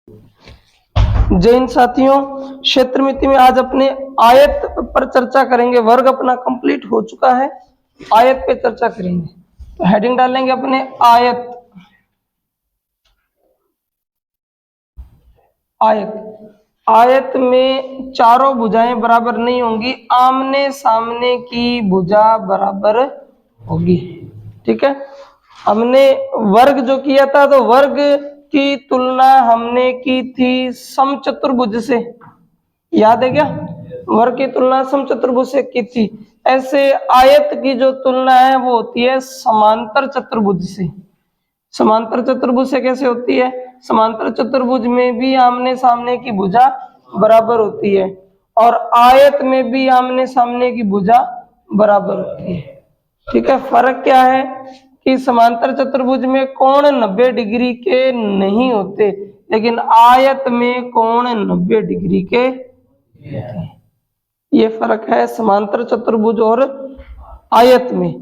जैन साथियों, क्षेत्रमिति में आज अपने आयत पर चर्चा करेंगे। वर्ग अपना कंप्लीट हो चुका है, आयत पे चर्चा करेंगे। तो हेडिंग डालेंगे अपने आयत। आयत में चारों भुजाएं बराबर नहीं होंगी, आमने सामने की भुजा बराबर होगी। ठीक है, हमने वर्ग जो किया था तो वर्ग की तुलना हमने की थी समचतुर्भुज से, याद है क्या? वर्ग की तुलना समचतुर्भुज से की थी। ऐसे आयत की जो तुलना है वो होती है समांतर चतुर्भुज से। समांतर चतुर्भुज से कैसे होती है? समांतर चतुर्भुज में भी आमने सामने की भुजा बराबर होती है और आयत में भी आमने सामने की भुजा बराबर होती है। ठीक है, फर्क क्या है कि समांतर चतुर्भुज में कोण 90 डिग्री के नहीं होते, लेकिन आयत में कोण 90 डिग्री के होते हैं। ये फर्क है समांतर चतुर्भुज और आयत में।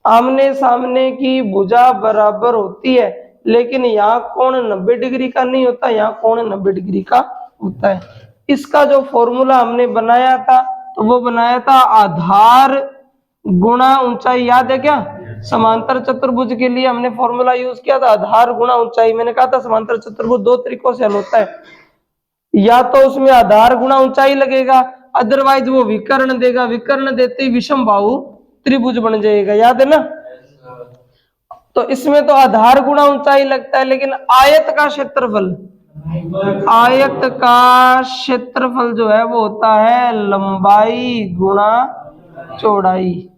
आमने सामने की भुजा बराबर होती है, लेकिन यहाँ कोण 90 डिग्री का नहीं होता, यहाँ कोण 90 डिग्री का होता है। इसका जो फॉर्मूला हमने बनाया था तो वो बनाया था आधार गुणा ऊंचाई, याद है क्या? समांतर चतुर्भुज के लिए हमने फॉर्मूला यूज किया था आधार गुणा ऊंचाई। मैंने कहा था समांतर चतुर्भुज दो तरीकों से हल होता है, या तो उसमें आधार गुणा ऊंचाई लगेगा, अदरवाइज वो विकर्ण देगा, विकर्ण देते ही विषम बाहु त्रिभुज बन जाएगा, याद है ना? तो इसमें तो आधार गुणा ऊंचाई लगता है, लेकिन आयत का क्षेत्रफल, आयत का क्षेत्रफल जो है वो होता है लंबाई गुणा चौड़ाई।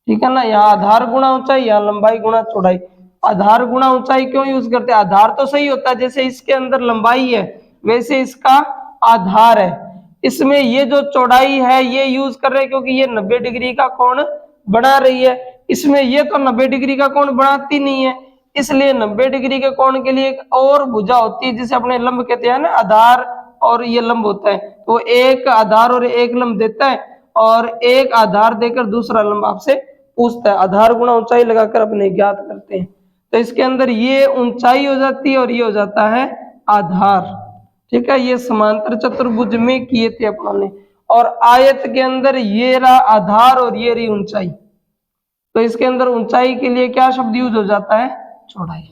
ठीक है ना, यहाँ आधार गुणा ऊंचाई, यहाँ लंबाई गुणा चौड़ाई। आधार गुणा ऊंचाई क्यों यूज करते हैं? आधार तो सही होता है, जैसे इसके अंदर लंबाई है वैसे इसका आधार है। इसमें ये जो चौड़ाई है ये यूज कर रहे हैं क्योंकि ये 90 डिग्री का कोण बना रही है। इसमें ये तो 90 डिग्री का कोण बनाती नहीं है, इसलिए 90 डिग्री के कोण के लिए एक और भुजा होती है जिसे अपने लंब कहते हैं ना, आधार और ये लंब होता है। तो एक आधार और एक लंब देता है और एक आधार देकर दूसरा लंब आपसे पूछता है। आधार गुणा ऊंचाई लगाकर अपने ज्ञात करते हैं। तो इसके अंदर ये ऊंचाई हो जाती है और ये हो जाता है आधार। ठीक है, ये समांतर चतुर्भुज में किए थे अपनों ने। और आयत के अंदर ये रहा आधार और ये रही ऊंचाई, तो इसके अंदर ऊंचाई के लिए क्या शब्द यूज हो जाता है? चौड़ाई।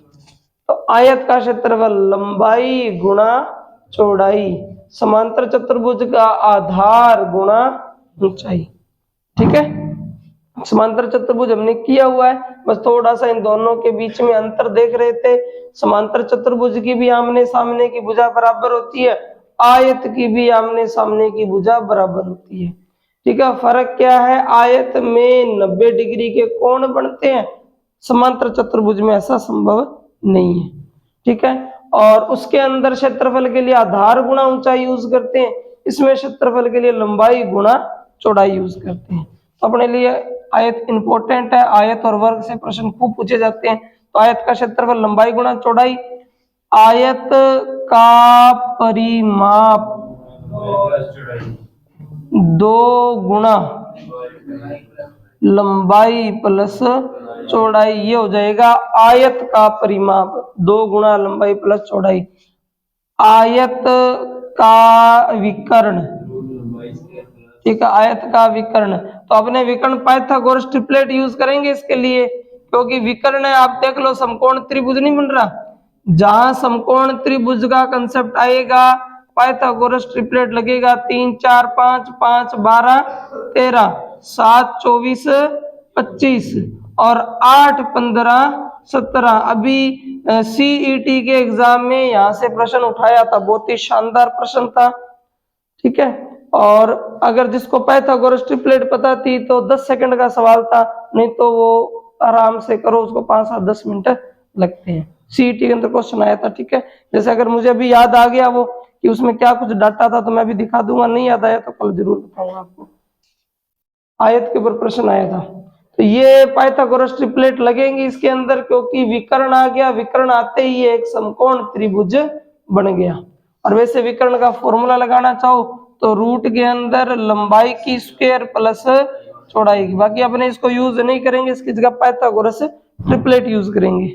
तो आयत का क्षेत्रफल लंबाई गुणा चौड़ाई, समांतर चतुर्भुज का आधार गुणा ऊंचाई। ठीक है, समांतर चतुर्भुज हमने किया हुआ है, बस थोड़ा सा इन दोनों के बीच में अंतर देख रहे थे। समांतर चतुर्भुज की भी आमने सामने की भुजा बराबर होती है, आयत की भी आमने सामने की भुजा बराबर होती है। ठीक है, फर्क क्या है? आयत में 90 डिग्री के कोण बनते हैं, समांतर चतुर्भुज में ऐसा संभव नहीं है। ठीक है, और उसके अंदर क्षेत्रफल के लिए आधार गुणा ऊंचाई यूज करते हैं, इसमें क्षेत्रफल के लिए लंबाई गुणा चौड़ाई यूज करते हैं। तो अपने लिए आयत इंपॉर्टेंट है, आयत और वर्ग से प्रश्न खूब पूछे जाते हैं। तो आयत का क्षेत्रफल लंबाई गुणा चौड़ाई, आयत का परिमाप 2 गुणा लंबाई प्लस चौड़ाई, ये हो जाएगा आयत का परिमाप 2 गुणा लंबाई प्लस चौड़ाई। आयत का विकर्ण, ठीक है, आयत का विकर्ण। तो अपने विकर्ण पाइथागोरस ट्रिपलेट यूज करेंगे इसके लिए, क्योंकि विकर्ण है। आप देख लो समकोण त्रिभुज नहीं बन रहा, जहां समकोण त्रिभुज का कंसेप्ट आएगा पाइथागोरस ट्रिपलेट लगेगा। 3 4 5 5 12 13 7 24 25 और 8 15 17। अभी सीईटी के एग्जाम में यहाँ से प्रश्न उठाया था, बहुत ही शानदार प्रश्न था। ठीक है, और अगर जिसको पाइथागोरस ट्रिपलेट पता थी तो 10 सेकंड का सवाल था, नहीं तो वो आराम से करो, उसको 5 से 10 मिनट लगते हैं। सीईटी के अंदर क्वेश्चन आया था। ठीक है, जैसे अगर मुझे अभी याद आ गया वो कि उसमें क्या कुछ डाटा था तो मैं भी दिखा दूंगा, नहीं याद आया तो कल जरूर बताऊंगा आपको। आयत के ऊपर प्रश्न आया था, तो ये पाइथागोरस ट्रिपलेट लगेंगे इसके अंदर, क्योंकि विकर्ण आ गया, विकर्ण आते ही एक समकोण त्रिभुज बन गया। और वैसे विकर्ण का फॉर्मूला लगाना चाहो तो रूट के अंदर लंबाई की स्क्वायर प्लस चौड़ाई की। बाकी अपने इसको यूज नहीं करेंगे, इसकी जगह पाइथागोरस ट्रिपलेट यूज करेंगे।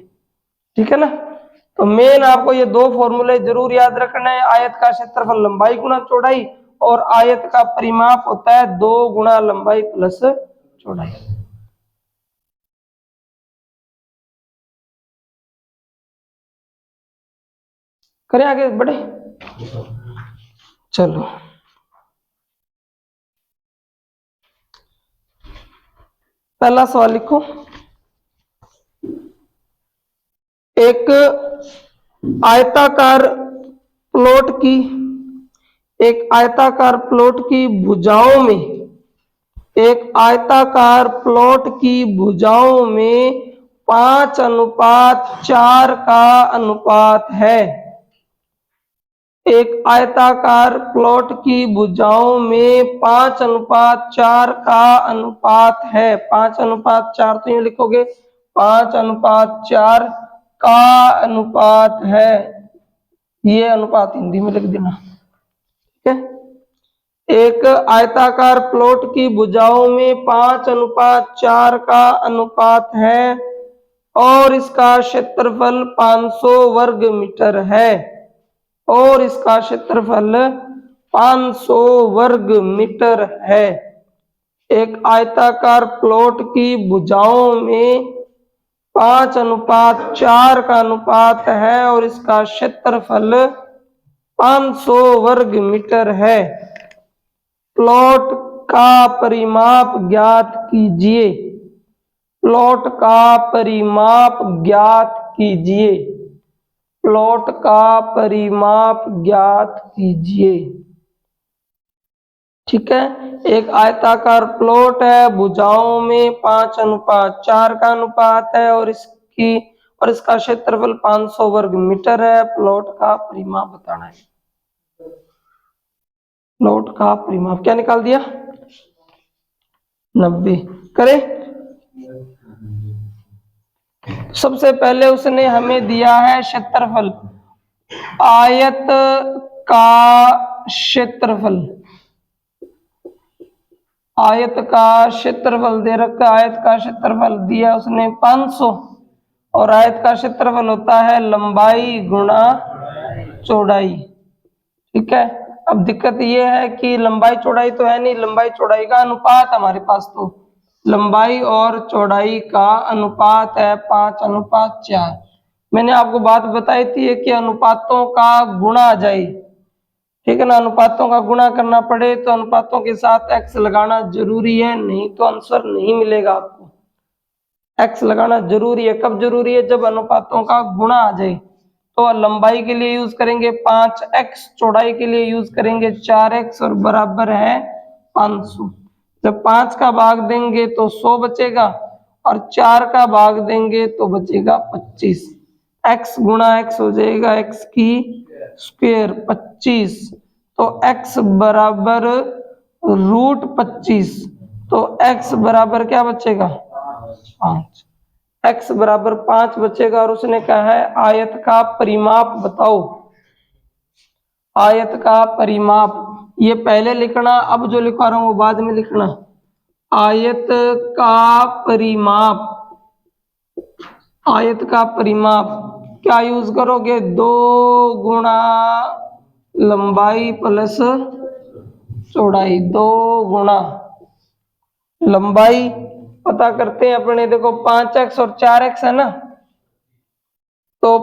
ठीक है ना, तो मेन आपको ये दो फॉर्मूले जरूर याद रखना है। आयत का क्षेत्रफल लंबाई गुना चौड़ाई, और आयत का परिमाप होता है 2 गुना लंबाई प्लस चौड़ाई। करें आगे बढ़े, चलो। पहला सवाल लिखो। एक आयताकार प्लॉट की एक आयताकार प्लॉट की भुजाओं में एक आयताकार प्लॉट की भुजाओं में 5:4 का अनुपात है। एक आयताकार प्लॉट की भुजाओं में 5:4 का अनुपात है। 5:4 तो यूं लिखोगे 5:4 का अनुपात है, ये अनुपात हिंदी में लिख देना, ठीक है। एक आयताकार प्लॉट की भुजाओं में 5:4 का अनुपात है और इसका क्षेत्रफल 500 वर्ग मीटर है। और इसका क्षेत्रफल 500 वर्ग मीटर है। एक आयताकार प्लॉट की भुजाओं में 5:4 का अनुपात है और इसका क्षेत्रफल 500 वर्ग मीटर है। प्लॉट का परिमाप ज्ञात कीजिए। प्लॉट का परिमाप ज्ञात कीजिए। प्लॉट का परिमाप ज्ञात कीजिए, ठीक है। एक आयताकार प्लॉट है, भुजाओं में 5:4 का अनुपात है और इसका क्षेत्रफल 500 वर्ग मीटर है। प्लॉट का परिमाप बताना है। प्लॉट का परिमाप क्या निकाल दिया? 90। करें। सबसे पहले उसने हमें दिया है क्षेत्रफल, आयत का क्षेत्रफल। आयत का क्षेत्रफल दे रखा, आयत का क्षेत्रफल दिया उसने 500 और आयत का क्षेत्रफल होता है लंबाई गुणा चौड़ाई, ठीक है। अब दिक्कत यह है कि लंबाई चौड़ाई तो है नहीं, लंबाई चौड़ाई का अनुपात हमारे पास, तो लंबाई और चौड़ाई का अनुपात है 5:4। मैंने आपको बात बताई थी कि अनुपातों का गुणा आ जाए, ठीक है ना। अनुपातों का गुणा करना पड़े तो अनुपातों के साथ x लगाना जरूरी है, नहीं तो आंसर नहीं मिलेगा आपको। x लगाना जरूरी है। कब जरूरी है? जब अनुपातों का गुणा आ जाए। तो लंबाई के लिए यूज करेंगे 5x, चौड़ाई के लिए यूज करेंगे 4x और बराबर है 500। जब 5 का भाग देंगे तो 100 बचेगा और 4 का भाग देंगे तो बचेगा 25। x गुणा x हो जाएगा x की स्क्वायर 25, तो x बराबर √25। तो x बराबर क्या बचेगा? 5। x बराबर 5 बचेगा और उसने कहा है आयत का परिमाप बताओ। आयत का परिमाप ये पहले लिखना, अब जो लिखवा रहा हूं वो बाद में लिखना। आयत का परिमाप, आयत का परिमाप क्या यूज करोगे? 2 गुणा लंबाई प्लस चौड़ाई। 2 गुणा लंबाई पता करते हैं अपने, देखो 5x और 4x है ना, तो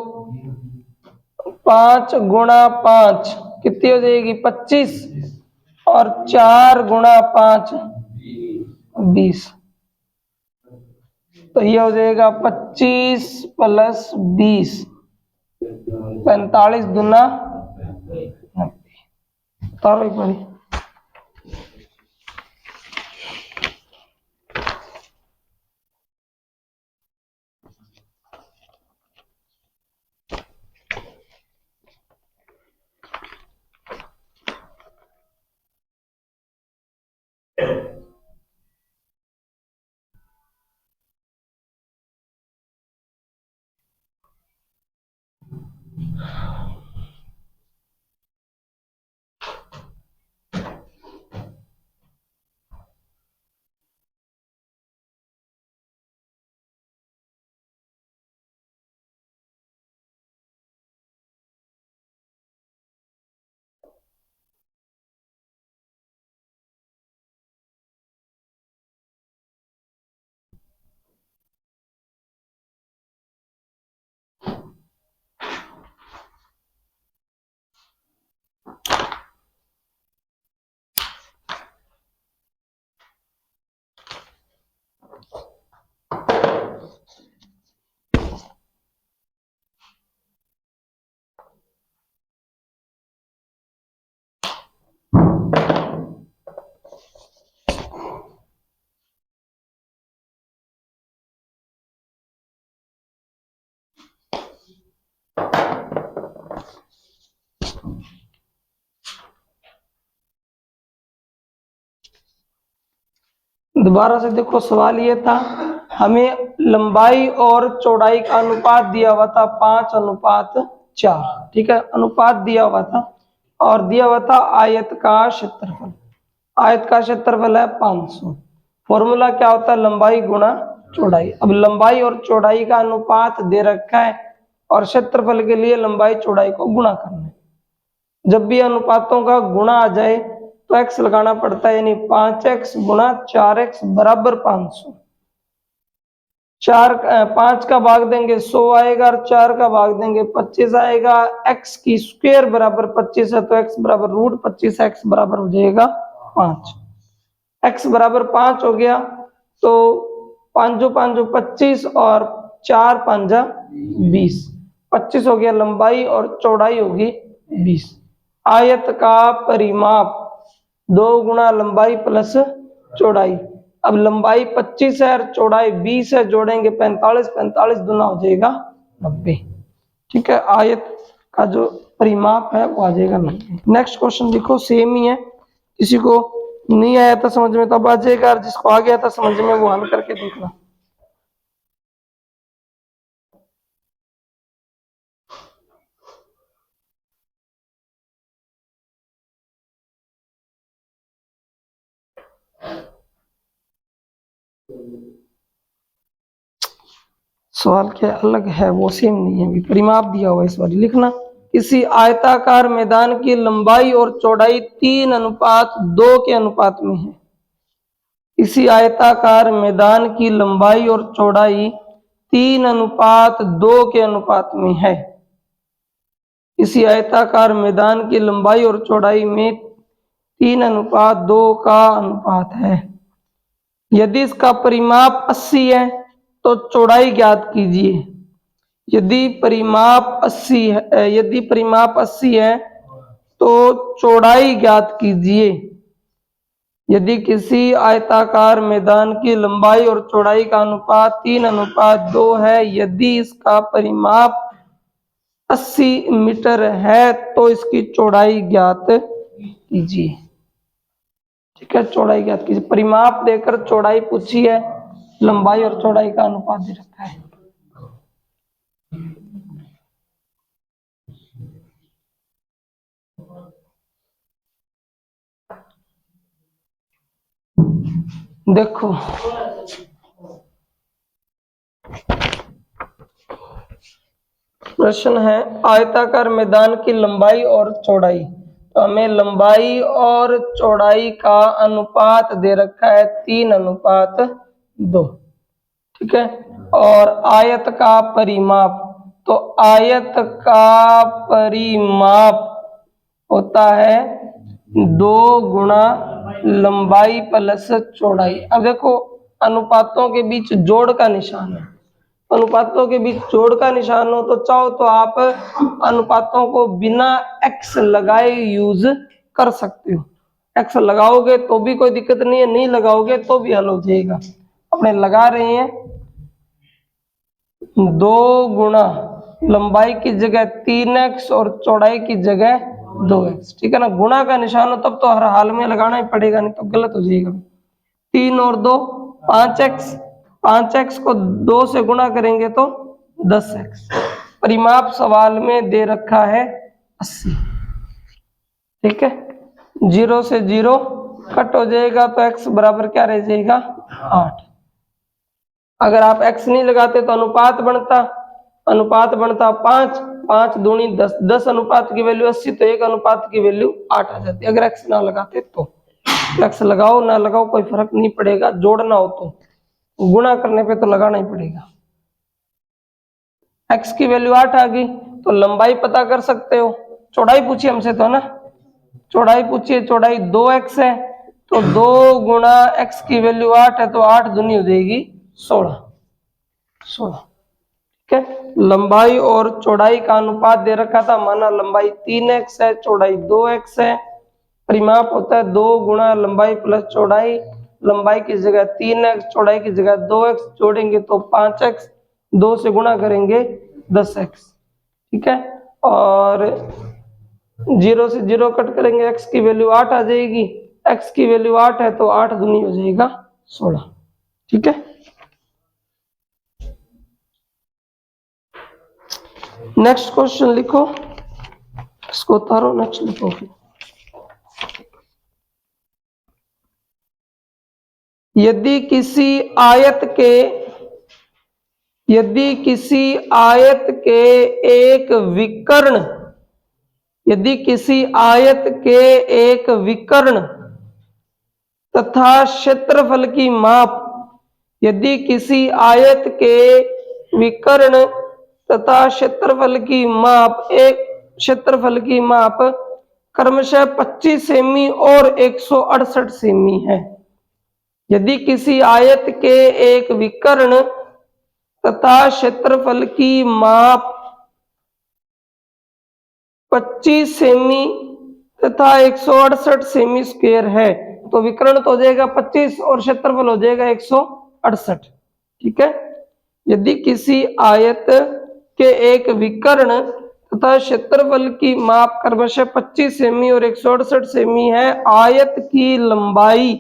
5 गुणा 5 कितनी हो जाएगी? 25 और 4 गुणा 5 20। तो ये हो जाएगा 25 प्लस 20 45 दूना 90। तारो एक बारी। दोबारा से देखो, सवाल ये था, हमें लंबाई और चौड़ाई का अनुपात दिया हुआ था 5:4, ठीक है, अनुपात दिया हुआ था, और दिया हुआ था आयत का क्षेत्रफल। आयत का क्षेत्रफल है 500। फॉर्मूला क्या होता है? लंबाई गुणा चौड़ाई। अब लंबाई और चौड़ाई का अनुपात दे रखा है और क्षेत्रफल के लिए लंबाई चौड़ाई को गुणा करना है। जब भी अनुपातों का गुणा आ जाए तो x लगाना पड़ता है, यानी 5x गुणा 4x बराबर 500। 5 का भाग देंगे 100 आएगा, और 4 का भाग देंगे 25 आएगा। x की स्क्वायर बराबर 25 है, तो x बराबर √25, x बराबर हो जाएगा 5। x बराबर 5 हो गया तो 5 5 25 और 4 5 20, 25 हो गया लंबाई और चौड़ाई होगी 20। आयत का परिमाप 2 गुणा लंबाई प्लस चौड़ाई। अब लंबाई 25 है और चौड़ाई 20 है, जोड़ेंगे 45, 45 दूना हो जाएगा 90, ठीक है। आयत का जो परिमाप है वो आ जाएगा 90। नेक्स्ट क्वेश्चन देखो, सेम ही है, किसी को नहीं आया था समझ में तब आ जाएगा, और जिसको आ गया था समझ में वो हल करके देखना। सवाल क्या अलग है, वो सेम नहीं है, परिमाप दिया हुआ इस बार लिखना। किसी आयताकार मैदान की लंबाई और चौड़ाई 3:2 के अनुपात में है। इसी आयताकार मैदान की लंबाई और चौड़ाई 3:2 के अनुपात में है। इसी आयताकार मैदान की लंबाई और चौड़ाई में 3:2 का अनुपात है। यदि इसका परिमाप 80 है तो चौड़ाई ज्ञात कीजिए। यदि परिमाप 80 है तो चौड़ाई ज्ञात कीजिए। यदि किसी आयताकार मैदान की लंबाई और चौड़ाई का अनुपात 3:2 है, यदि इसका परिमाप 80 मीटर है तो इसकी चौड़ाई ज्ञात कीजिए, ठीक है। चौड़ाई ज्ञात कीजिए, परिमाप देकर चौड़ाई पूछी है, लंबाई और चौड़ाई का अनुपात दे रखा है। देखो प्रश्न है, आयताकार मैदान की लंबाई और चौड़ाई, तो हमें लंबाई और चौड़ाई का अनुपात दे रखा है 3:2, ठीक है। और आयत का परिमाप, तो आयत का परिमाप होता है 2 गुणा लंबाई प्लस चौड़ाई। अब देखो अनुपातों के बीच जोड़ का निशान है, अनुपातों के बीच जोड़ का निशान हो तो चाहो तो आप अनुपातों को बिना x लगाए यूज कर सकते हो। x लगाओगे तो भी कोई दिक्कत नहीं है, नहीं लगाओगे तो भी हल हो जाएगा। अपने लगा रहे हैं, 2 गुणा लंबाई की जगह 3x और चौड़ाई की जगह 2x, ठीक है ना। गुणा का निशान हो तब तो हर हाल में लगाना ही पड़ेगा, नहीं तो गलत हो जाएगा। 3 और 2 5x, 5x को 2 से गुणा करेंगे तो 10x। परिमाप सवाल में दे रखा है 80, ठीक है। 0 से 0 कट हो जाएगा तो x बराबर क्या रह जाएगा? 8। अगर आप x नहीं लगाते तो अनुपात बनता 5, 5 दूनी 10, 10 अनुपात की वैल्यू 80, तो 1 अनुपात की वैल्यू 8 आ जाती है। अगर x ना लगाते तो x लगाओ ना लगाओ कोई फर्क नहीं पड़ेगा, जोड़ना हो तो, गुणा करने पे तो लगाना ही पड़ेगा। x की वैल्यू 8 आ गई तो लंबाई पता कर सकते हो। चौड़ाई पूछी हमसे तो ना, चौड़ाई पूछिए, चौड़ाई 2x है तो 2 गुणा x की वैल्यू 8 है तो 8 दूनी हो जाएगी 16, ठीक है। लंबाई और चौड़ाई का अनुपात दे रखा था, माना लंबाई 3x है, चौड़ाई 2x है। परिमाप होता है 2 गुणा लंबाई प्लस चौड़ाई। लंबाई की जगह 3x, चौड़ाई की जगह 2x, जोड़ेंगे तो 5x, 2 से गुणा करेंगे 10x, ठीक है। और 0 से 0 कट करेंगे, x की वैल्यू 8 आ जाएगी। x की वैल्यू 8 है तो 8 दूनी हो जाएगा 16। ठीक है, नेक्स्ट क्वेश्चन लिखो, इसको उतारो, नेक्स्ट लिखो। यदि किसी आयत के एक विकर्ण, यदि किसी आयत के एक विकर्ण तथा क्षेत्रफल की माप, यदि किसी आयत के विकर्ण तथा क्षेत्रफल की माप क्रमशः 25 सेमी और 168 सेमी है। यदि किसी आयत के एक विकर्ण तथा क्षेत्रफल की माप 25 सेमी तथा 168 सेमी स्क्वायर है, तो विकर्ण तो हो जाएगा 25 और क्षेत्रफल हो जाएगा 168। ठीक है, यदि किसी आयत के एक विकर्ण तथा क्षेत्रफल की माप क्रमशः 25 सेमी और 168 सेमी है, आयत की लंबाई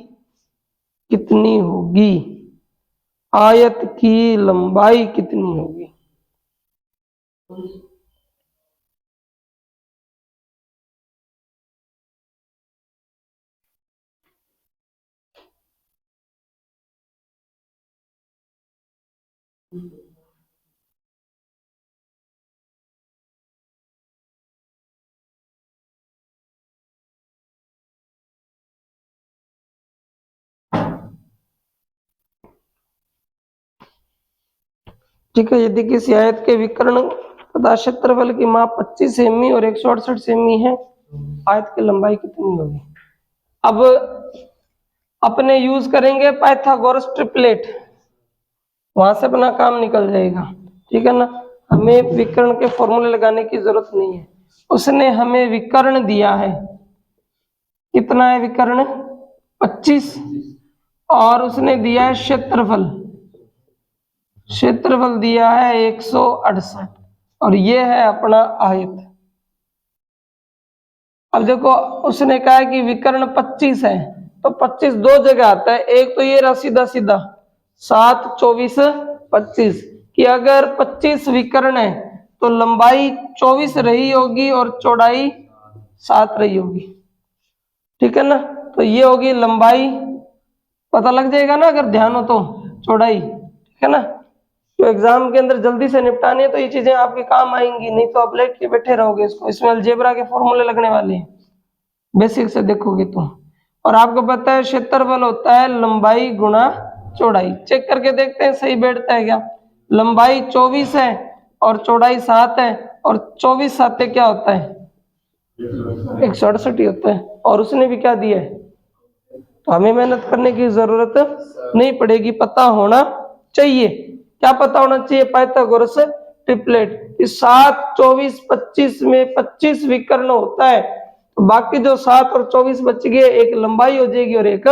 कितनी होगी? आयत की लंबाई कितनी होगी? ठीक है, यदि किसी आयत के विकर्ण तथा क्षेत्रफल की माप 25 सेमी और 168 सेमी है, आयत की लंबाई कितनी होगी? अब अपने यूज करेंगे पाइथागोरस ट्रिपलेट, वहां से अपना काम निकल जाएगा। ठीक है ना, हमें विकर्ण के फॉर्मूले लगाने की जरूरत नहीं है। उसने हमें विकर्ण दिया है, कितना है विकर्ण? 25, और उसने दिया है क्षेत्रफल दिया है 168, और ये है अपना आयत। अब देखो, उसने कहा है कि विकर्ण 25 है, तो 25 दो जगह आता है। एक तो ये रहा सीधा 7, 24, 25 कि अगर 25 विकर्ण है तो लंबाई 24 रही होगी और चौड़ाई 7 रही होगी। ठीक है ना, तो ये होगी लंबाई, पता लग जाएगा ना अगर ध्यान हो तो, चौड़ाई। ठीक है ना, तो एग्जाम के अंदर जल्दी से निपटानी है तो ये चीजें आपके काम आएंगी, नहीं तो आप लेट के बैठे रहोगे इसको। इसमें अलजेब्रा के फॉर्मूले लगने वाले हैं, बेसिक से देखोगे तो। और आपको पता है क्षेत्रफल होता है लंबाई गुणा चौड़ाई। चेक करके देखते हैं सही बैठता है क्या। लंबाई 24 है और चौड़ाई 7 है, और 24 7 क्या होता है? 168 ही होता है। और उसने भी क्या दिया है, तो हमें मेहनत करने की जरूरत नहीं पड़ेगी, पता होना चाहिए। क्या पता होना चाहिए? Pythagoras triplet. इस 7, 24, 25 में 25 विकर्ण होता है, तो बाकी जो 7 और 24 बच गए, एक लंबाई हो जाएगी और एक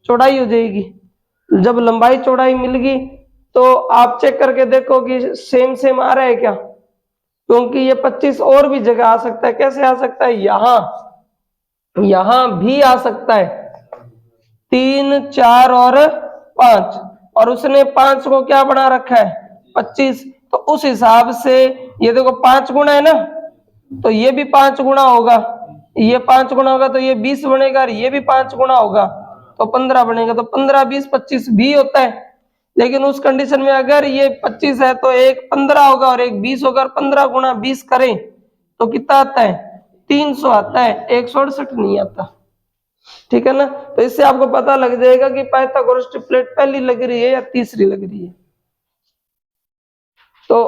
चौड़ाई हो जाएगी। जब लंबाई चौड़ाई मिल गई तो आप चेक करके देखो कि सेम सेम आ रहा है क्या, क्योंकि ये 25 और भी जगह आ सकता है। कैसे आ सकता है? यहां भी आ सकता है, 3, 4 और 5, और उसने 5 को क्या बना रखा है? 25। तो उस हिसाब से ये देखो 5 गुना है ना, तो ये भी 5 गुना होगा, ये 5 गुना होगा तो ये 20 बनेगा, और ये भी 5 गुना होगा तो 15 बनेगा। तो 15, 20, 25 भी होता है। लेकिन उस कंडीशन में अगर ये 25 है तो एक 15 होगा और एक 20 होगा, और 15 गुना 20 करें तो कितना आता है? 300 आता है, 168 नहीं आता। ठीक है ना, तो इससे आपको पता लग जाएगा कि पाइथागोरस ट्रिपलेट पहली लग रही है या तीसरी लग रही है। तो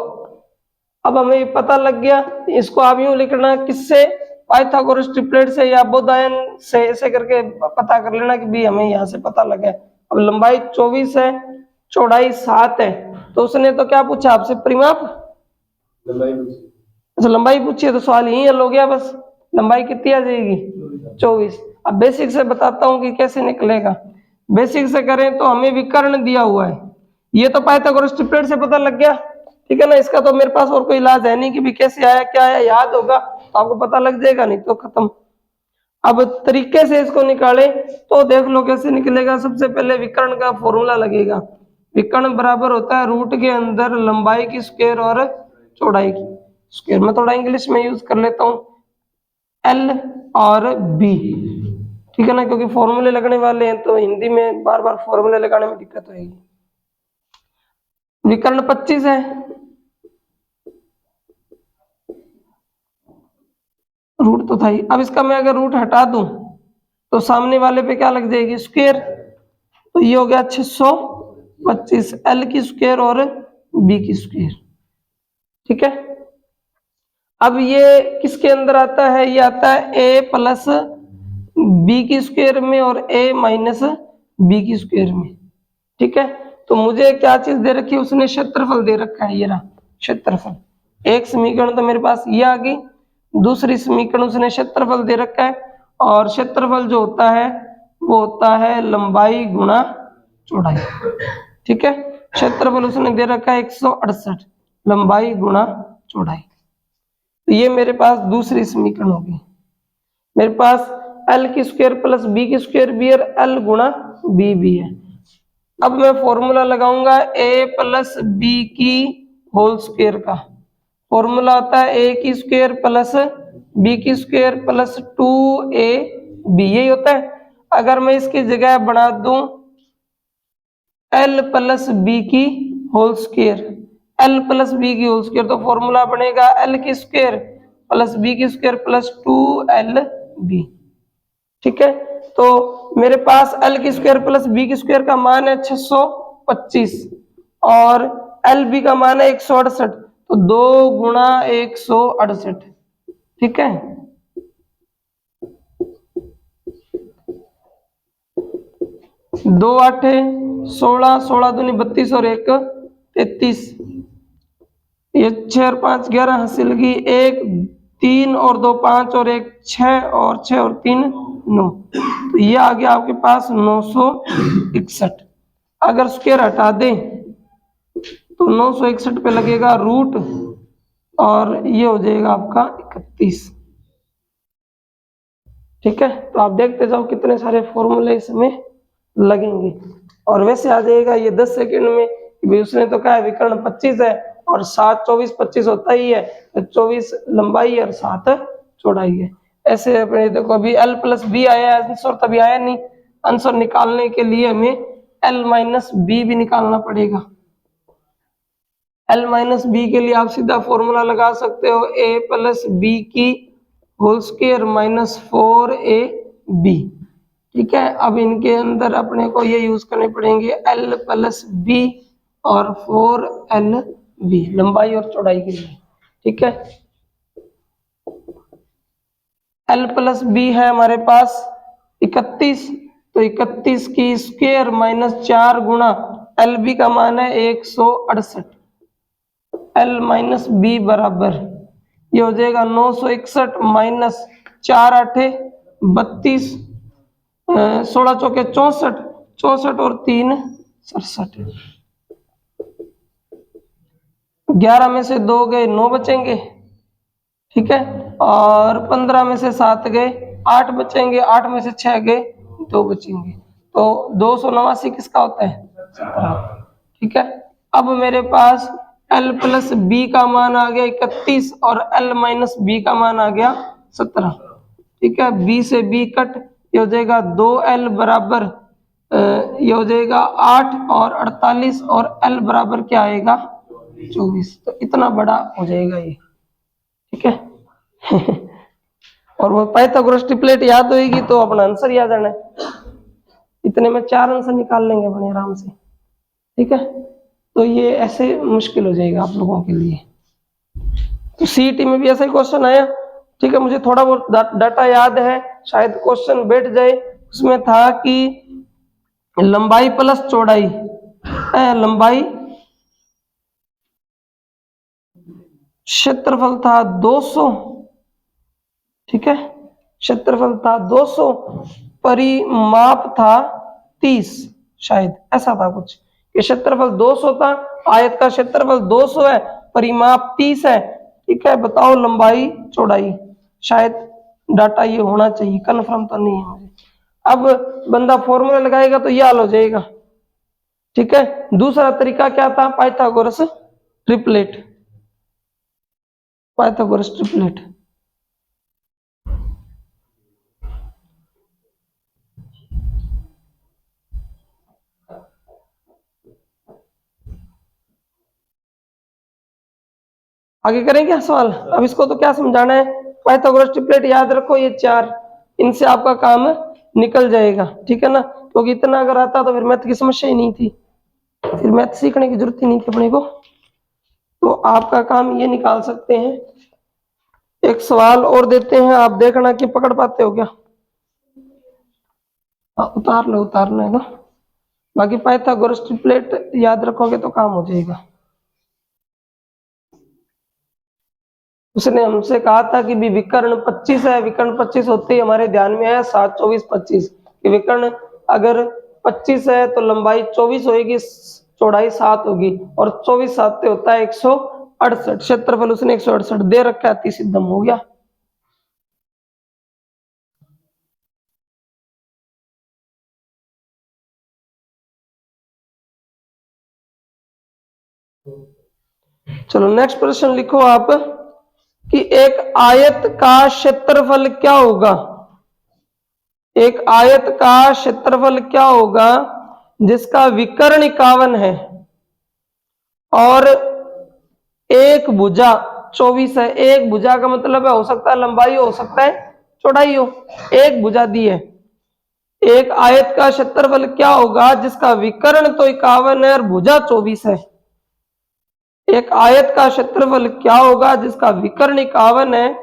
अब हमें पता लग गया, इसको आप यूं लिखना, किससे? पाइथागोरस ट्रिपलेट से या बोधायन से, ऐसे करके पता कर लेना कि भी हमें यहाँ से पता लगा। अब लंबाई 24 है, चौड़ाई 7 है, तो उसने तो क्या पूछा आपसे? परिमाप, लंबाई पूछी। अच्छा, लंबाई पूछी है तो सवाल यही हल हो गया बस। लंबाई कितनी आ जाएगी? 24। अब बेसिक से बताता हूं कि कैसे निकलेगा। बेसिक से करें तो हमें विकर्ण दिया हुआ है, ये तो पाइथागोरस ट्रिपलेट से पता लग गया। ठीक है ना, इसका तो मेरे पास और कोई इलाज है नहीं कि भी कैसे आया क्या आया, याद होगा तो आपको पता लग जाएगा, नहीं तो खत्म। अब तरीके से इसको निकाले तो देख लो कैसे निकलेगा। सबसे पहले विकर्ण का फॉर्मूला लगेगा। विकर्ण बराबर होता है रूट के अंदर लंबाई की स्क्वायर और चौड़ाई की स्क्वायर। मैं थोड़ा इंग्लिश में यूज कर लेता हूँ, एल और बी, ठीक है ना, क्योंकि फॉर्मूले लगने वाले हैं तो हिंदी में बार बार फॉर्मूले लगाने में दिक्कत होगी। विकर्ण 25 है, रूट तो था ही। अब इसका मैं अगर रूट हटा दूं तो सामने वाले पे क्या लग जाएगी, स्क्वायर। तो ये हो गया 625 एल की स्क्वायर और बी की स्क्वायर, ठीक है। अब ये किसके अंदर आता है, ये आता है ए प्लस बी की स्क्वायर में और ए माइनस बी की स्क्वायर में, ठीक है। तो मुझे क्या चीज दे रखी है, उसने क्षेत्रफल दे रखा है, ये रहा क्षेत्रफल। एक समीकरण तो मेरे पास ये आ गई, दूसरी समीकरण उसने क्षेत्रफल दे रखा है, और क्षेत्रफल जो होता है वो होता है लंबाई गुणा चौड़ाई, ठीक है। क्षेत्रफल उसने दे रखा है 168, लंबाई गुणा चौड़ाई। तो ये मेरे पास दूसरी समीकरण होगी। मेरे पास एल की स्क्वायर प्लस बी की स्क्वायर भी और एल गुणा बी भी है। अब मैं फॉर्मूला लगाऊंगा ए प्लस बी की होल स्क्वायर का। फॉर्मूला होता है ए की स्क्वायर प्लस बी की स्क्वायर प्लस 2ab, यही होता है। अगर मैं इसकी जगह बना दूं एल प्लस बी की whole square, L plus B की होल स्क्वायर, तो फॉर्मूला बनेगा एल की स्क्वायर प्लस बी की स्क्वायर प्लस 2lb, ठीक है। तो मेरे पास एल की स्क्वायर प्लस बी की स्क्वायर का मान है 625 और एल बी का मान है 168, तो 2 गुणा 168, ठीक है। दो आठे 16, 16 दूनी 32 और 1 33, ये 6 और 5 11 हासिल की, 1 3 और 2 5 और 1 6 और 6 और 3 9, तो ये आ गया आपके पास 961। अगर स्क्वायर हटा दें तो 961 पे लगेगा रूट और ये हो जाएगा आपका 31, ठीक है। तो आप देखते जाओ कितने सारे फॉर्मूले इसमें लगेंगे और वैसे आ जाएगा ये 10 सेकंड में। भी उसने तो कहा है विकर्ण 25 है और 7 24 25 होता ही है, तो 24 लंबाई और 7 चौड़ाई है। ऐसे अपने देखो अभी एल प्लस बी आया है, आंसर तभी आया नहीं। आंसर निकालने के लिए हमें एल माइनस बी भी निकालना पड़ेगा। एल माइनस बी के लिए आप सीधा फॉर्मूला लगा सकते हो ए प्लस बी की होल स्क्वायर माइनस 4ab, ठीक है। अब इनके अंदर अपने को ये यूज करने पड़ेंगे एल प्लस बी और 4lb लंबाई और चौड़ाई के लिए, ठीक है। एल प्लस बी है हमारे पास 31, तो 31 की स्क्वायर माइनस 4 गुणा एल बी का मान है 168, एल माइनस बी बराबर ये हो जाएगा 961 माइनस 4 8 32, 16 चौके 64, 64 और 3 67, 11 में से 2 गए 9 बचेंगे, ठीक है। और 15 में से 7 गए 8 बचेंगे, 8 में से 6 गए 2 बचेंगे, तो 289 किसका होता है, 17, ठीक है। अब मेरे पास एल प्लस बी का मान आ गया 31 और एल माइनस बी का मान आ गया 17, ठीक है। बी से बी कट, ये हो जाएगा 2l बराबर ये हो जाएगा 8 और 48 और एल बराबर क्या आएगा 24, तो इतना बड़ा हो जाएगा ये, ठीक है। और वो पाइथागोरस ट्रिपलेट याद होगी तो अपना आंसर याद आना है। इतने में 4 आंसर निकाल लेंगे अपने आराम से, ठीक है। तो ये ऐसे मुश्किल हो जाएगा आप लोगों के लिए। तो सीईटी में भी ऐसा ही क्वेश्चन आया, ठीक है। मुझे थोड़ा बहुत डाटा याद है, शायद क्वेश्चन बैठ जाए। उसमें था कि लंबाई प्लस चौड़ाई, लंबाई क्षेत्रफल था 200, ठीक है। क्षेत्रफल था 200, परिमाप था 30, शायद ऐसा था कुछ कि क्षेत्रफल 200 था, आयत का क्षेत्रफल 200 है, परिमाप 30 है, ठीक है। बताओ लंबाई चौड़ाई, शायद डाटा ये होना चाहिए, कन्फर्म तो नहीं है मुझे। अब बंदा फॉर्मूला लगाएगा तो ये हल हो जाएगा, ठीक है। दूसरा तरीका क्या था, पाइथागोरस ट्रिपलेट, पाइथागोरस ट्रिपलेट। आगे करें क्या सवाल? अब इसको तो क्या समझाना है, पाइथागोरस ट्रिपलेट याद रखो, ये 4, इनसे आपका काम निकल जाएगा, ठीक है ना। क्योंकि इतना अगर आता तो फिर मैथ की समस्या ही नहीं थी, फिर मैथ सीखने की जरूरत ही नहीं थी अपने को। तो आपका काम ये निकाल सकते हैं। एक सवाल और देते हैं, आप देखना कि पकड़ पाते हो क्या। उतार लो, उतारना है ना। बाकी पाइथागोरस ट्रिपलेट याद रखोगे तो काम हो जाएगा। उसने हमसे कहा था कि भी विकर्ण 25 है, विकर्ण 25 होते ही हमारे ध्यान में है 7, 24, 25 कि विकर्ण अगर 25 है तो लंबाई 24 होगी, चौड़ाई 7 होगी, और 24 7 होता है 168। क्षेत्रफल उसने 168 दे रखा है, अति सिद्धम हो गया। चलो नेक्स्ट प्रश्न लिखो आप कि एक आयत का क्षेत्रफल क्या होगा, एक आयत का क्षेत्रफल क्या होगा जिसका विकर्ण 51 है और एक भुजा 24 है। एक भुजा का मतलब है हो सकता है लंबाई हो सकता है चौड़ाई हो, एक भुजा दी है। एक आयत का क्षेत्रफल क्या होगा जिसका विकर्ण तो 51 है और भुजा 24 है। एक आयत का क्षेत्रफल क्या होगा जिसका विकर्ण 51 है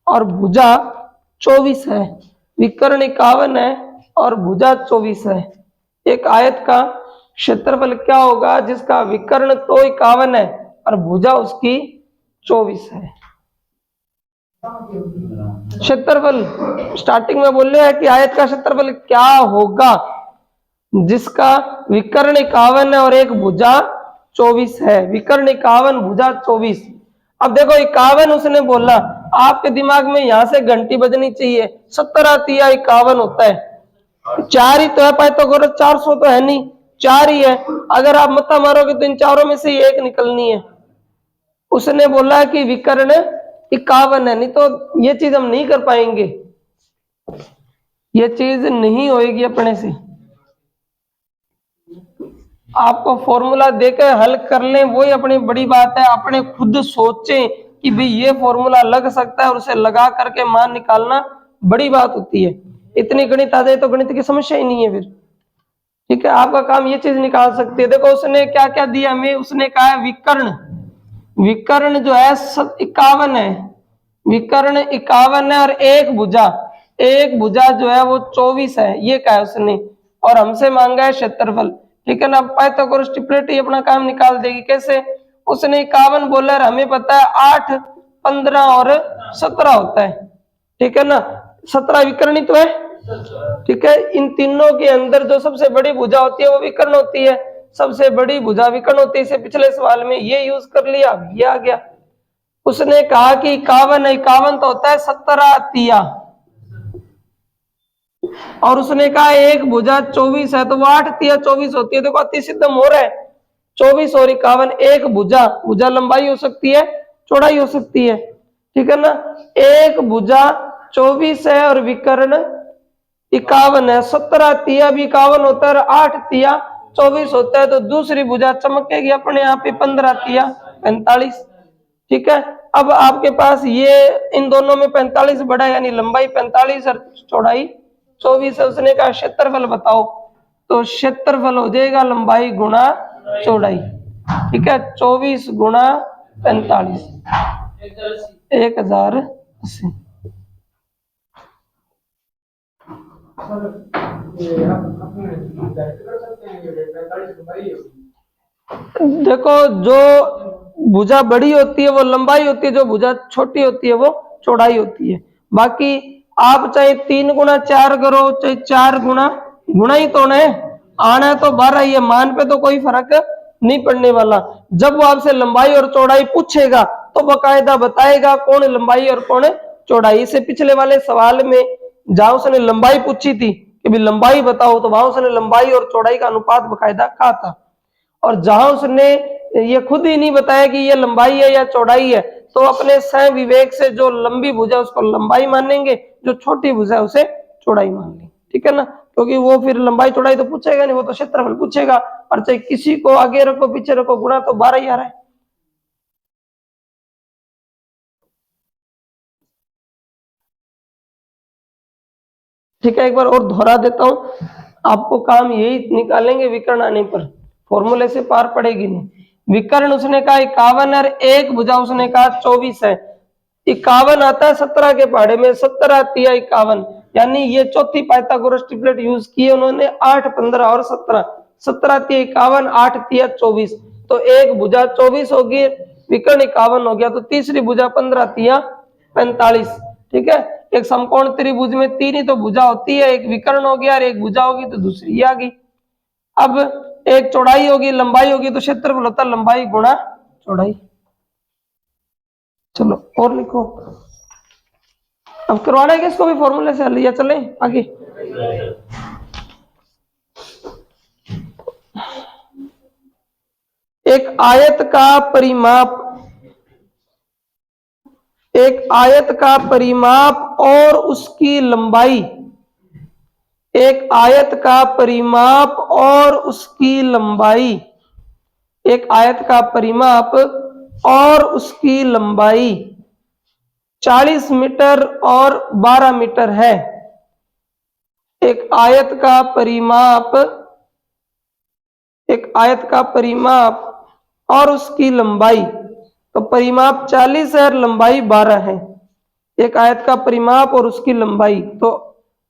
और भुजा 24 है। विकर्ण 51 है और भुजा 24 है। एक आयत का क्षेत्रफल क्या होगा जिसका विकर्ण तो 51 है और भुजा उसकी 24 है। क्षेत्रफल स्टार्टिंग में बोल रहे हैं कि आयत का क्षेत्रफल क्या होगा जिसका विकर्ण 51 है और एक भुजा 24 है। विकर्ण 51, भुजा 24। अब देखो 51 उसने बोला, आपके दिमाग में यहां से घंटी बजनी चाहिए। 17 तिया 51 होता है, 4 ही तो है, पाइथागोरस 400 तो है नहीं, 4 ही है। अगर आप मत्ता मारोगे तो इन चारों में से एक निकलनी है। उसने बोला कि विकर्ण 51 है, नहीं तो ये चीज हम नहीं कर पाएंगे, ये चीज नहीं होएगी अपने से। आपको फॉर्मूला देकर हल कर लें वही अपनी बड़ी बात है। अपने खुद सोचें कि भाई ये फॉर्मूला लग सकता है और उसे लगा करके मान निकालना बड़ी बात होती है। इतनी गणित आ जाए तो गणित की समस्या ही नहीं है फिर, ठीक है। आपका काम ये चीज निकाल सकते हैं। देखो उसने क्या क्या दिया हमें, उसने कहा है विकर्ण, विकर्ण जो है 51 है, विकर्ण 51 है और एक भुजा, एक भुजा जो है वो 24 है, ये कहा है उसने। और हमसे मांगा है क्षेत्रफल, ठीक है ना। पाइथागोरस ट्रिपलेट ही अपना काम निकाल देगी। कैसे? उसने 51 बोला और हमें पता है 8, 15 और 17 होता है, ठीक है ना। 17 विकर्ण तो है, ठीक है। इन तीनों के अंदर जो सबसे बड़ी भुजा होती है वो विकर्ण होती है, सबसे बड़ी भुजा विकर्ण होती है। इसे पिछले सवाल में ये यूज कर लिया, ये आ गया। उसने कहा कि 51 तो होता है 17 तिया, और उसने कहा एक भुजा 24 है तो वो 8 तिया 24 होती है। देखो अति सिद्धम हो रहा है, 24 और 51। एक भुजा, भुजा लंबाई हो सकती है चौड़ाई हो सकती है, ठीक है ना। एक भुजा 24 है और विकर्ण 51 है। 17 तिया भी 51 होता है और 8 तिया 24 होता है, तो दूसरी भुजा चमकेगी अपने आप ही 15 तिया 45, ठीक है। अब आपके पास ये इन दोनों में 45 बड़ा है, यानी लंबाई 45 और चौड़ाई 24 है। उसने कहा क्षेत्रफल बताओ, तो क्षेत्रफल हो जाएगा लंबाई गुणा चौड़ाई, ठीक है। 24 गुणा 45, 1080। देखो जो भुजा बड़ी होती है वो लंबाई होती है, जो भुजा छोटी होती है वो चौड़ाई होती है। बाकी आप चाहे 3 गुणा 4 करो, चाहे 4 गुणा ही तो है, आना है तो 12 ही है, मान पे तो कोई फर्क नहीं पड़ने वाला। जब वो आपसे लंबाई और चौड़ाई पूछेगा तो बकायदा बताएगा कौन लंबाई और कौन चौड़ाई से पिछले वाले सवाल में जहां उसने लंबाई पूछी थी कि भाई लंबाई बताओ, तो वहां उसने लंबाई और चौड़ाई का अनुपात बकायदा कहा था। और जहां उसने ये खुद ही नहीं बताया कि ये लंबाई है या चौड़ाई है, तो अपने स्वयं विवेक से जो लंबी भुजा उसको लंबाई मानेंगे, जो छोटी भुजा है उसे चौड़ाई मान लेंगे, ठीक है ना। क्योंकि वो फिर लंबाई चौड़ाई तो पूछेगा नहीं, वो तो क्षेत्रफल पूछेगा, और चाहे किसी को आगे रखो पीछे रखो गुणा तो 12 ही आ रहा है। ठीक है, एक बार और दोहरा देता हूं, आपको काम यही निकालेंगे विकर्ण आने पर, फॉर्मूले से पार पड़ेगी नहीं। विकर्ण उसने कहा 51 और एक भुजा उसने कहा 24 है। 51 आता है 17 के पहाड़े में, 17 आती है 51, यानी ये चौथी पाइथागोरस ट्रिपलेट यूज किए उन्होंने, 8, 15 और 17। 17 आती है 51, 8 आती है 24, तो एक भुजा 24 होगी, विकर्ण 51 हो गया, तो तीसरी भुजा 15 आती है 45। ठीक है, एक समकोण त्रिभुज में तीन ही तो भुजा होती है, एक विकर्ण हो गया और एक भुजा होगी तो दूसरी ये आ गई। अब एक चौड़ाई होगी, लंबाई होगी, तो क्षेत्रफल होता है लंबाई गुणा चौड़ाई। चलो और लिखो, अब करवाना है कि इसको भी फॉर्मूले से हल लिया, चले आगे। एक आयत का परिमाप, एक आयत का परिमाप और उसकी लंबाई, एक आयत का परिमाप और उसकी लंबाई, एक आयत का परिमाप और उसकी लंबाई 40 मीटर और 12 मीटर है। एक आयत का परिमाप, एक आयत का परिमाप और उसकी लंबाई, तो परिमाप 40 है और लंबाई 12 है। एक आयत का परिमाप और उसकी लंबाई, तो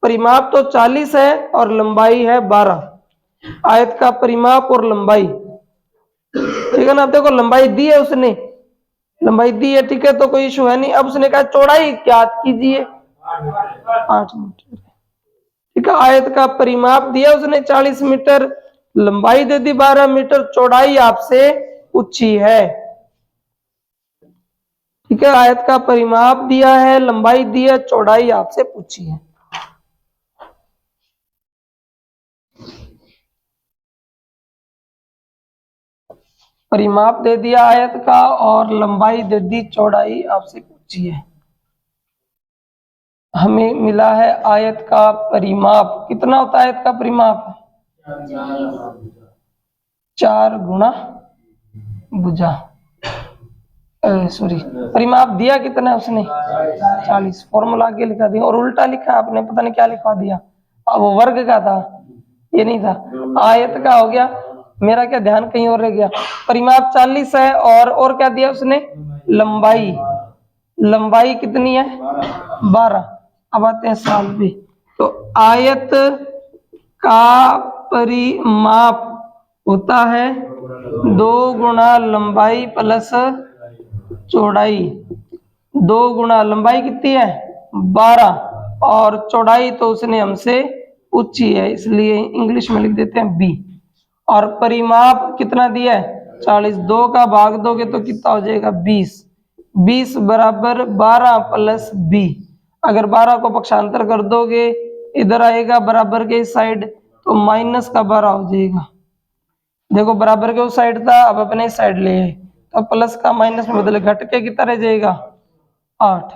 परिमाप तो 40 है और लंबाई है 12। आयत का परिमाप और लंबाई, ठीक है ना। अब देखो लंबाई दी है उसने, लंबाई दी है, ठीक है, तो कोई इशू है नहीं। अब उसने कहा चौड़ाई ज्ञात कीजिए, 8 मीटर। ठीक है, आयत का परिमाप दिया उसने 40 मीटर, लंबाई दे दी 12 मीटर, चौड़ाई आपसे पूछी है। ठीक है, आयत का परिमाप दिया है, लंबाई दी है, चौड़ाई आपसे पूछी है। परिमाप दे दिया आयत का और लंबाई दे दी, चौड़ाई आपसे पूछी है। हमें मिला है आयत का परिमाप, कितना होता है आयत का परिमाप? 4 गुणा भुजा, सॉरी, परिमाप दिया कितना है उसने? 40। फॉर्मूला आगे लिखा दिया और उल्टा लिखा आपने, पता नहीं क्या लिखवा दिया। अब वो वर्ग का था, ये नहीं था, आयत का हो गया। मेरा क्या ध्यान कहीं और रह गया। परिमाप 40 है और क्या दिया उसने? लंबाई, लंबाई कितनी है? 12। अब आते हैं साल पे, तो आयत का परिमाप होता है 2 गुणा लंबाई प्लस चौड़ाई। 2 गुणा लंबाई कितनी है? 12, और चौड़ाई तो उसने हमसे पूछी है, इसलिए इंग्लिश में लिख देते हैं बी। और परिमाप कितना दिया है? 40। 2 का भाग दोगे तो कितना हो जाएगा? 20। 20 बराबर 12 प्लस बी। अगर 12 को पक्षांतर कर दोगे इधर आएगा बराबर के इस साइड, तो माइनस का 12 हो जाएगा। देखो बराबर के उस साइड था, अब अपने इस साइड ले आए, तो प्लस का माइनस में बदले, घट के कितना रह जाएगा? 8।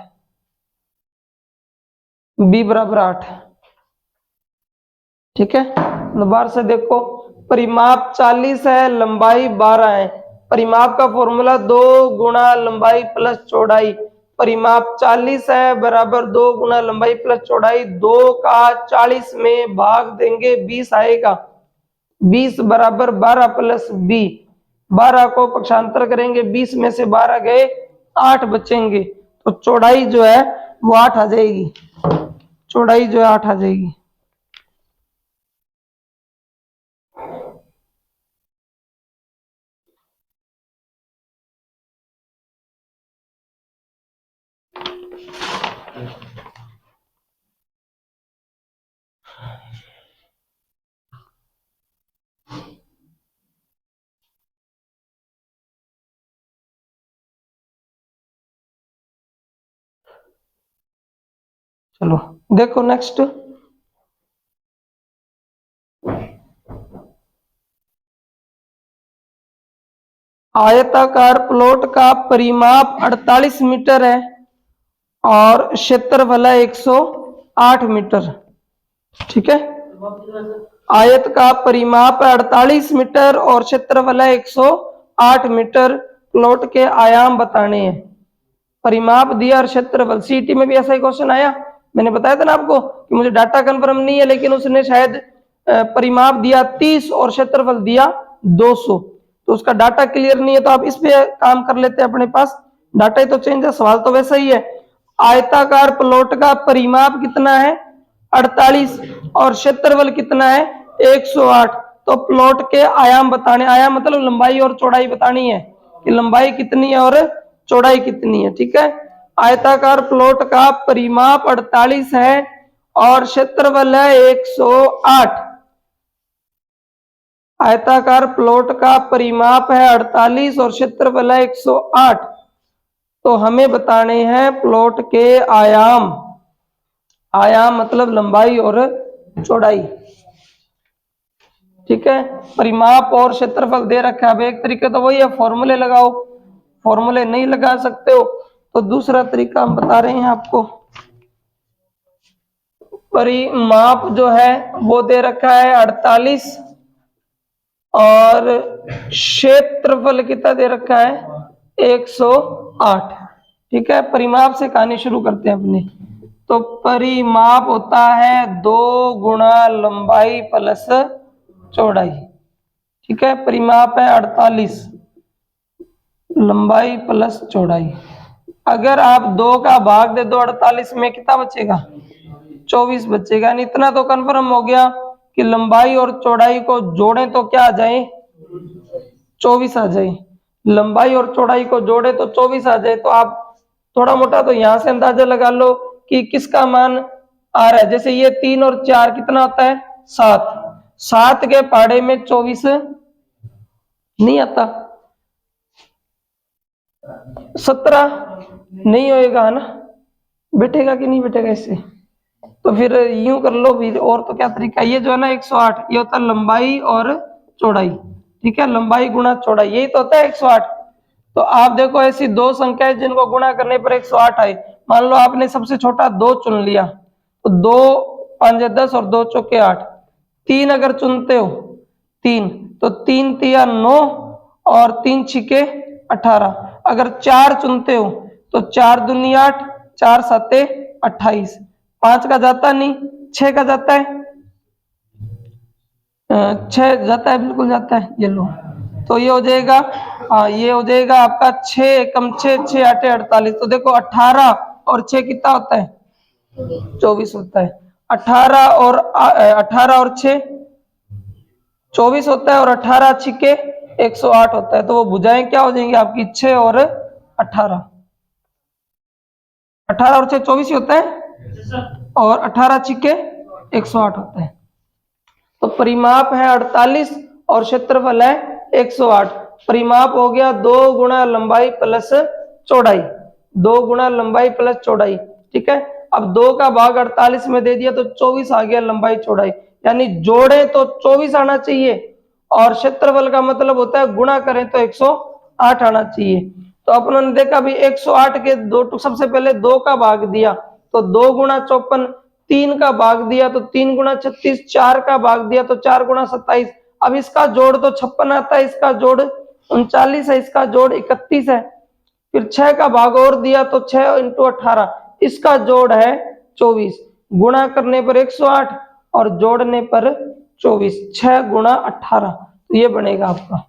बी बराबर 8। ठीक है, दोबारा से देखो, परिमाप 40 है, लंबाई 12 है। परिमाप का फॉर्मूला 2 गुणा लंबाई प्लस चौड़ाई। परिमाप 40 है बराबर 2 गुणा लंबाई प्लस चौड़ाई। 2 का 40 में भाग देंगे 20 आएगा। 20 बराबर 12 प्लस बी। 12 को पक्षांतर करेंगे, 20 में से 12 गए, 8 बचेंगे, तो चौड़ाई जो है वो 8 आ जाएगी। चौड़ाई जो है 8 आ जाएगी। चलो देखो नेक्स्ट, आयताकार प्लॉट का परिमाप 48 मीटर है और क्षेत्रफल है 108 मीटर। ठीक है, आयत का परिमाप 48 मीटर और क्षेत्रफल है 108 मीटर। प्लॉट के आयाम बताने हैं। परिमाप दिया और क्षेत्रफल, सीटी में भी ऐसा ही क्वेश्चन आया। मैंने बताया था ना आपको कि मुझे डाटा कंफर्म नहीं है, लेकिन उसने शायद परिमाप दिया 30 और क्षेत्रफल दिया 200, तो उसका डाटा क्लियर नहीं है, तो आप इस पे काम कर लेते हैं। अपने पास डाटा ही तो चेंज है, सवाल तो वैसा ही है। आयताकार प्लॉट का परिमाप कितना है 48 और क्षेत्रफल कितना है 108। तो प्लॉट के आयाम बताने, आयाम मतलब लंबाई और चौड़ाई बतानी है कि लंबाई कितनी है और चौड़ाई कितनी है। ठीक है, आयताकार प्लॉट का परिमाप 48 है और क्षेत्रफल है 108। आयताकार प्लॉट का परिमाप है 48 और क्षेत्रफल है 108। तो हमें बताने हैं प्लॉट के आयाम। आयाम मतलब लंबाई और चौड़ाई। ठीक है, परिमाप और क्षेत्रफल दे रखा है। अब एक तरीका तो वही है, फॉर्मूले लगाओ। फॉर्मूले नहीं लगा सकते हो तो दूसरा तरीका हम बता रहे हैं आपको। परिमाप जो है वो दे रखा है 48 और क्षेत्रफल कितना दे रखा है 108। ठीक है, परिमाप से कहानी शुरू करते हैं अपनी। तो परिमाप होता है 2 गुणा लंबाई प्लस चौड़ाई। ठीक है, परिमाप है 48, लंबाई प्लस चौड़ाई। अगर आप 2 का भाग दे दो 48 में, कितना बचेगा 24 बचेगा। यानी इतना तो कंफर्म हो गया कि लंबाई और चौड़ाई को जोड़ें तो क्या आ जाए 24 आ जाए। लंबाई और चौड़ाई को जोड़े तो 24 आ जाए। तो आप थोड़ा मोटा तो यहां से अंदाजा लगा लो कि किसका मान आ रहा है। जैसे ये 3 और 4 कितना होता है 7, 7 के पहाड़े में 24 नहीं आता, 17 नहीं होएगा, है ना, बैठेगा कि नहीं बैठेगा इससे। तो फिर यूं कर लो फिर, और तो क्या तरीका। ये जो है ना 108, ये होता है लंबाई और चौड़ाई। ठीक है, लंबाई गुणा चौड़ाई, यही तो होता है 108। तो आप देखो ऐसी दो संख्याएं जिनको गुणा करने पर 108 आए। मान लो आपने सबसे छोटा 2 चुन लिया, तो 2 5 10 और 2 चौके 8। 3 अगर चुनते हो 3, तो 3 तिया 9 और 3 छिके 18। अगर 4 चुनते हो तो 4 दूनी 8, 4 सते 28। 5 का जाता नहीं, 6 का जाता है, 6 जाता है, बिल्कुल जाता है। ये लो, तो ये हो जाएगा, ये हो जाएगा आपका 6 कम 6 6 8 48। तो देखो 18 और 6 कितना होता है 24 होता है। 18 और 6 24 होता है और 18 छिके 108 होता है। तो वो भुजाएं क्या हो जाएंगी आपकी 6 और 18। 18 और 6 24 ही होता है और 18 छिके 108 होता है। तो परिमाप है 48 और क्षेत्रफल है 108। परिमाप हो गया 2 गुणा लंबाई प्लस चौड़ाई, 2 गुणा लंबाई प्लस चौड़ाई। ठीक है, अब 2 का भाग 48 में दे दिया तो 24 आ गया लंबाई चौड़ाई। यानी जोड़े तो 24 आना चाहिए और क्षेत्रफल का मतलब होता है गुणा करें तो 108 आना चाहिए। तो अपन ने देखा भी 108 के दो, सबसे पहले 2 का भाग दिया तो 2 गुणा 54, 3 का भाग दिया तो 3 गुणा 36, 4 का भाग दिया तो 4 गुणा 27। अब इसका जोड़ तो 56 आता है, इसका जोड़ 39 है, इसका जोड़ 31 है। फिर 6 का भाग और दिया तो 6 इंटू 18, इसका जोड़ है 24। गुणा करने पर 108 और जोड़ने पर 24, 6 गुणा 18, तो ये बनेगा आपका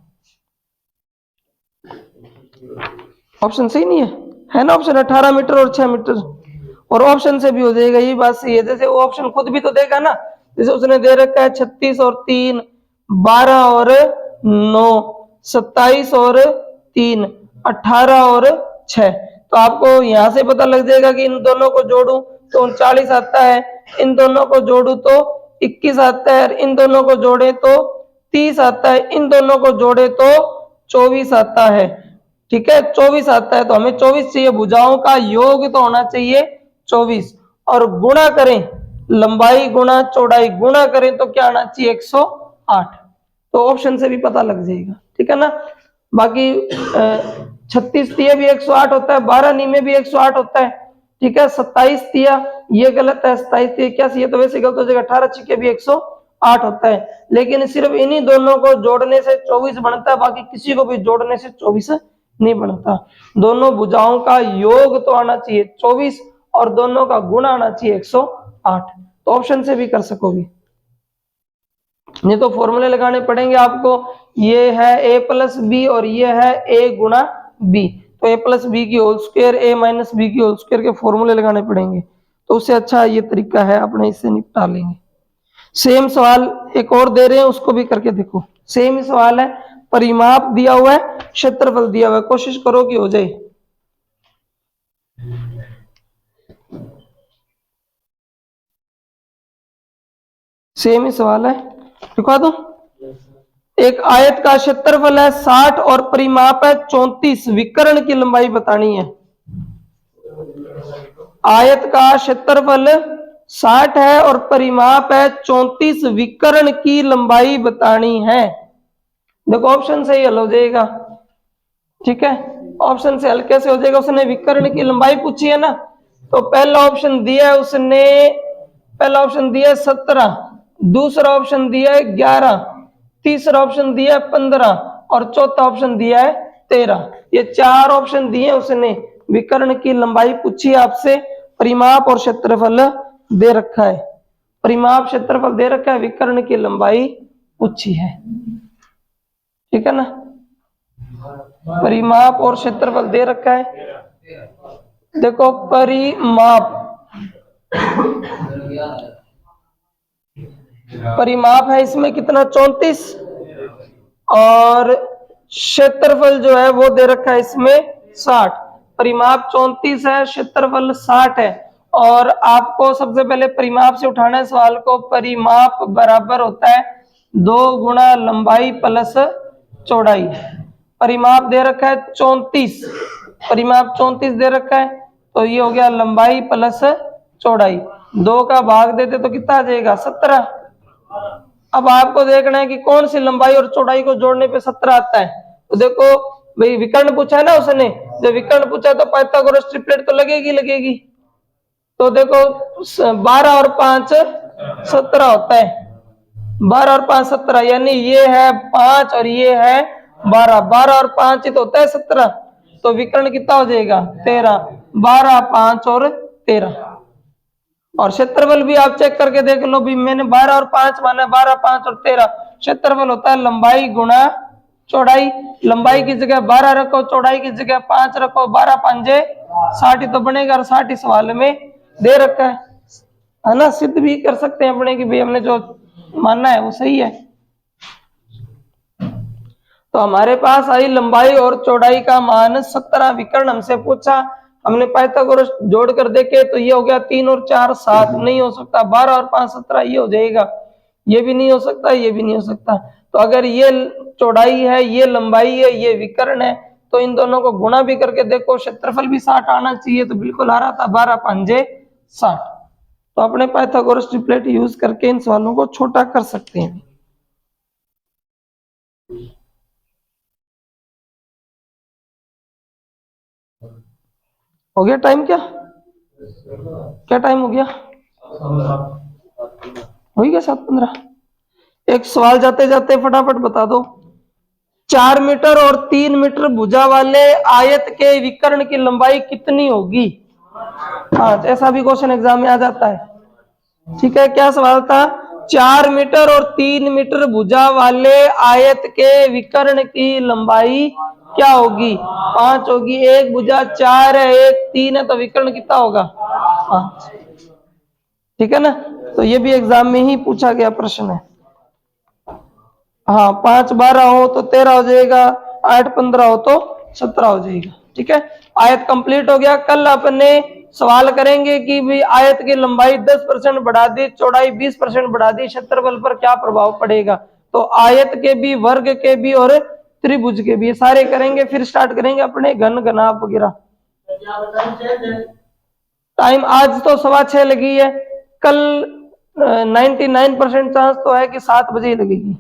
ऑप्शन। सही नहीं है ना ऑप्शन 18 मीटर और 6 मीटर। और ऑप्शन से भी हो जाएगा, ये बात सही है। जैसे वो ऑप्शन खुद भी तो देगा ना, जैसे उसने दे रखा है 36 और 3, 12 और 9, 27 और 3, 18 और 6। तो आपको यहां से पता लग जाएगा कि इन दोनों को जोड़ू तो 39 आता है, इन दोनों को जोड़ू तो 21 आता है, इन दोनों को जोड़े तो 30 आता है, इन दोनों को जोड़े तो 24 आता है। ठीक है, 24 आता है। तो हमें 24 चाहिए, भुजाओं का योग तो होना चाहिए 24। और गुणा करें, लंबाई गुणा चौड़ाई गुणा करें तो क्या आना चाहिए 108। तो ऑप्शन से भी पता लग जाएगा, ठीक है ना। बाकी 36 तिया भी 108 होता है, 12 नी भी 108 होता है, ठीक है। 27 तिया ये गलत है, 27 तिया क्या ये तो वैसे गलत हो जाएगा, 18 छिके भी 108 होता है। लेकिन सिर्फ इन्हीं दोनों को जोड़ने से 24 बनता है, बाकी किसी को भी जोड़ने से 24 नहीं बनता। दोनों भुजाओं का योग तो आना चाहिए 24 और दोनों का गुण आना चाहिए 108। तो ऑप्शन से भी कर सकोगे, नहीं तो फॉर्मूले लगाने पड़ेंगे आपको। ये है a प्लस बी और ये है a गुणा बी, तो a प्लस बी की whole square a minus B की होल स्क्वायर के फॉर्मूले लगाने पड़ेंगे। तो उससे अच्छा ये तरीका है, अपने इससे निपटा लेंगे। सेम सवाल एक और दे रहे हैं, उसको भी करके देखो। सेम ही सवाल है, परिमाप दिया हुआ है, क्षेत्रफल दिया हुआ है, कोशिश करो कि हो जाए। सेम ही सवाल है, दिखा दो। एक आयत का क्षेत्रफल है 60 और परिमाप है 34, विकर्ण की लंबाई बतानी है। आयत का क्षेत्रफल 60 है और परिमाप है 34, विकर्ण की लंबाई बतानी है। देखो ऑप्शन से ही हल हो जाएगा, ठीक है। ऑप्शन से हल कैसे हो जाएगा, उसने विकर्ण की लंबाई पूछी है ना, तो पहला ऑप्शन दिया है उसने, पहला ऑप्शन दिया है 17, दूसरा ऑप्शन दिया है 11, तीसरा ऑप्शन दिया है 15 और चौथा ऑप्शन दिया है 13। ये 4 ऑप्शन दिए उसने। विकर्ण की लंबाई पूछी आपसे, परिमाप और क्षेत्रफल दे रखा है, परिमाप क्षेत्रफल दे रखा है, विकर्ण की लंबाई पूछी है, ठीक है ना। परिमाप और क्षेत्रफल दे रखा है। देखो परिमाप है इसमें कितना 34 और क्षेत्रफल जो है वो दे रखा है इसमें 60। परिमाप 34 है, क्षेत्रफल 60 है। और आपको सबसे पहले परिमाप से उठाना है सवाल को। परिमाप बराबर होता है 2 गुणा लंबाई प्लस चौड़ाई। परिमाप दे रखा है 34, परिमाप 34 दे रखा है, तो ये हो गया लंबाई प्लस चौड़ाई। 2 का भाग देते तो कितना आ जाएगा 17। अब आपको देखना है कि कौन सी लंबाई और चौड़ाई को जोड़ने पे 17 आता है। तो देखो भाई विकर्ण पूछा है ना उसने, जब विकर्ण पूछा तो पाइथागोरस ट्रिपलेट तो लगेगी। तो देखो 12 और 5 17 होता है, 12 और 5 17, यानी ये है 5 और ये है 12, 12 और 5 ही तो होता है 17। तो विकर्ण कितना हो जाएगा 13, 12 5 और 13। और क्षेत्रफल भी आप चेक करके देख लो भी, मैंने 12 और 5 माना, 12 5 और 13। क्षेत्रफल होता है लंबाई गुणा चौड़ाई। लंबाई की जगह 12 रखो, चौड़ाई की जगह 5 रखो, 12 5 60 तो बनेगा, और 60 सवाल में दे रखा है ना। सिद्ध भी कर सकते हैं अपने कि भाई हमने जो मानना है वो सही है। तो हमारे पास आई लंबाई और चौड़ाई का मान 17, विकर्ण हमसे पूछा, हमने पाइथागोरस जोड़ कर देखे तो ये हो गया 3 और 4 7, नहीं हो सकता। 12 और 5 17 ये हो जाएगा, ये भी नहीं हो सकता, ये भी नहीं हो सकता। तो अगर ये चौड़ाई है, ये लंबाई है, ये विकर्ण है, तो इन दोनों को गुणा भी करके देखो, क्षेत्रफल भी 60 आना चाहिए, तो बिल्कुल आ रहा था 12 5 60। तो अपने पाइथागोरस ट्रिपलेट यूज करके इन सवालों को छोटा कर सकते हैं। हो गया टाइम, क्या टाइम हो गया, हो गया 7:15। एक सवाल जाते जाते फटाफट बता दो। 4 मीटर और 3 मीटर भुजा वाले आयत के विकर्ण की लंबाई कितनी होगी। हाँ, ऐसा भी क्वेश्चन एग्जाम में आ जाता है, ठीक है। क्या सवाल था, 4 मीटर और 3 मीटर भुजा वाले आयत के विकर्ण की लंबाई क्या होगी, 5 होगी। एक भुजा 4 है, एक 3 है, तो विकर्ण कितना होगा 5, ठीक है ना। तो ये भी एग्जाम में ही पूछा गया प्रश्न है। हाँ, 5 12 हो तो 13 हो जाएगा, 8 15 हो तो 17 हो जाएगा, ठीक है। आयत कंप्लीट हो गया। कल अपने सवाल करेंगे कि भी आयत की लंबाई 10% बढ़ा दी, चौड़ाई 20% बढ़ा दी, क्षेत्रफल पर क्या प्रभाव पड़ेगा। तो आयत के भी, वर्ग के भी और त्रिभुज के भी, सारे करेंगे। फिर स्टार्ट करेंगे अपने घन घनाभ वगैरह। टाइम आज तो 6:15 लगी है, कल 99% चांस तो है कि 7 बजे ही लगेगी।